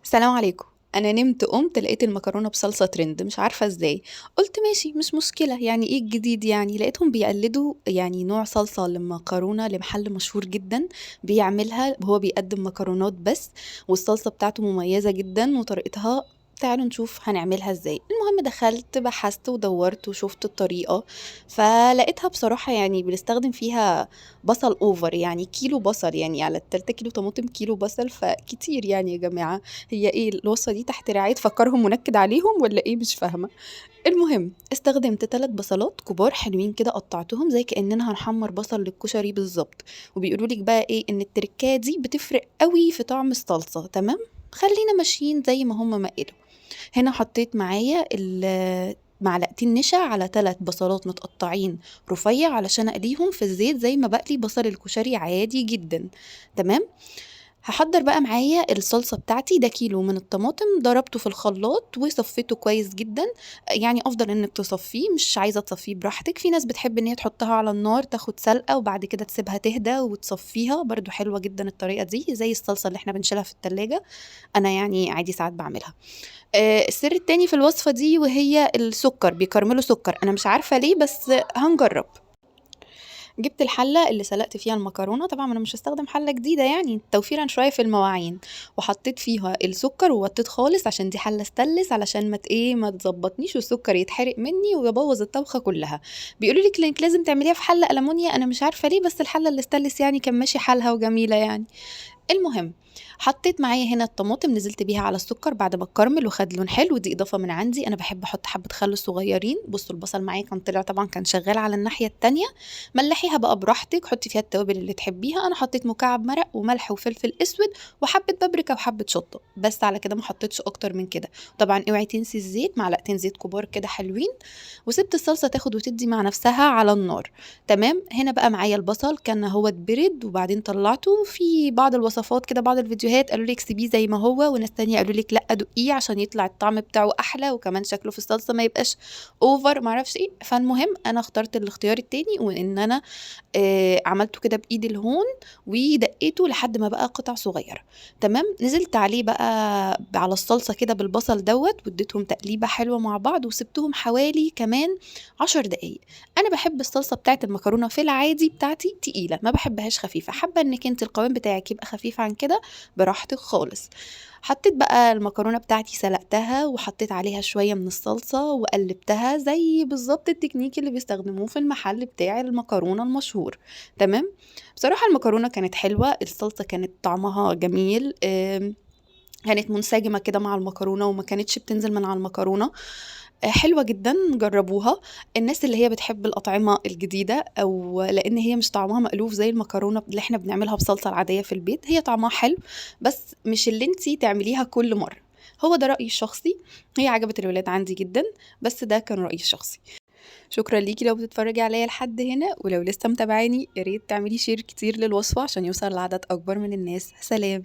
السلام عليكم. انا نمت قمت لقيت المكرونه بصلصه ترند، مش عارفه ازاي. قلت ماشي مش مشكله، يعني ايه الجديد؟ يعني لقيتهم بيقلدوا يعني نوع صلصه للمكرونه لمحل مشهور جدا بيعملها، هو بيقدم مكرونات بس، والصلصه بتاعته مميزه جدا وطريقتها. تعالوا نشوف هنعملها ازاي. المهم دخلت بحثت ودورت وشفت الطريقه، فلقيتها بصراحه يعني بنستخدم فيها بصل اوفر، يعني كيلو بصل، يعني على التلاتة كيلو طماطم كيلو بصل، فكتير يعني يا جماعة. هي ايه الوصفة دي؟ تحت رعاية فكرهم منكد عليهم ولا ايه؟ مش فاهمة. المهم استخدمت 3 بصلات كبار حلوين كده، قطعتهم زي كأننا هنحمر بصل للكشري بالظبط. وبيقولوا لك بقى ايه، ان التركات دي بتفرق قوي في طعم الصلصة. تمام، خلينا ماشيين زي ما هما ما قالوا. هنا حطيت معايا معلقتين نشا على 3 بصلات متقطعين رفيع علشان اقليهم في الزيت زي ما بقلي بصل الكشري عادي جدا. تمام. هحضر بقى معايا الصلصة بتاعتي، ده كيلو من الطماطم ضربته في الخلاط وصفيته كويس جدا. يعني افضل انك تصفيه، مش عايزة تصفيه براحتك، في ناس بتحب ان هي تحطها على النار تاخد سلقة وبعد كده تسيبها تهدى وتصفيها، برضو حلوة جدا الطريقة دي زي الصلصة اللي احنا بنشيلها في التلاجة. انا يعني عادي ساعات بعملها. السر التاني في الوصفة دي وهي السكر، بيكرملوا سكر، انا مش عارفة ليه بس هنجرب. جبت الحلة اللي سلقت فيها المكرونة، طبعا انا مش هستخدم حلة جديدة يعني توفيرا شوية في المواعين، وحطيت فيها السكر ووطيت خالص عشان دي حلة ستانلس، علشان ما تظبطنيش والسكر يتحرق مني ويبوظ الطبخة كلها. بيقولوا لك انك لازم تعمليها في حلة ألمونيا، انا مش عارفة ليه بس الحلة الستانلس يعني كان ماشي حالها وجميلة يعني. المهم حطيت معايا هنا الطماطم، نزلت بيها على السكر بعد ما اتكرمل وخد لون حلو، دي اضافه من عندي، انا بحب احط حبه خل صغيرين. بصوا البصل معايا كان طلع طبعا كان شغال على الناحيه التانية. ملحيها بقى براحتك، حطي فيها التوابل اللي تحبيها، انا حطيت مكعب مرق وملح وفلفل اسود وحبه بابريكا وحبه شطه، بس على كده ما حطيتش اكتر من كده. طبعا اوعي تنسي الزيت، معلقتين زيت كبار كده حلوين. وسبت الصلصه تاخد وتدي مع نفسها على النار. تمام. هنا بقى معايا البصل كان هو اتبرد وبعدين طلعته، في بعض الوصفات كده بعض الفيديوهات قالوا لك سيبيه زي ما هو، وناس تانية قالوا لك لا دقيه عشان يطلع الطعم بتاعه احلى وكمان شكله في الصلصه ما يبقاش اوفر معرفش ايه. فالمهم انا اخترت الاختيار التاني، وان انا عملته كده بايدي الهون ودقيته لحد ما بقى قطع صغيره. تمام. نزلت عليه بقى على الصلصه كده بالبصل دوت، واديتهم تقليبه حلوه مع بعض وسبتهم حوالي كمان 10 دقايق. انا بحب الصلصه بتاعت المكرونه في العادي بتاعتي تقيله، ما بحبهاش خفيفه، حابه انك انت القوام بتاعك يبقى خفيف عن كده براحتك خالص. حطيت بقى المكرونه بتاعتي سلقتها وحطيت عليها شويه من الصلصه وقلبتها زي بالظبط التكنيك اللي بيستخدموه في المحل بتاع المكرونه المشهور. تمام. بصراحه المكرونه كانت حلوه، الصلصه كانت طعمها جميل، كانت منسجمة كده مع المكرونة وما كانتش بتنزل من على المكرونة. حلوة جدا، جربوها. الناس اللي هي بتحب الأطعمة الجديدة، أو لأن هي مش طعمها مألوف زي المكرونة اللي احنا بنعملها بصلصة العادية في البيت، هي طعمها حلو بس مش اللي انتي تعمليها كل مرة. هو ده رأيي الشخصي. هي عجبت الولاد عندي جدا، بس ده كان رأيي الشخصي. شكرا ليكي لو بتتفرجي عليا لحد هنا، ولو لسه متابعاني ياريت تعملي شير كتير للوصفة عشان يوصل لعدد أكبر من الناس. سلام.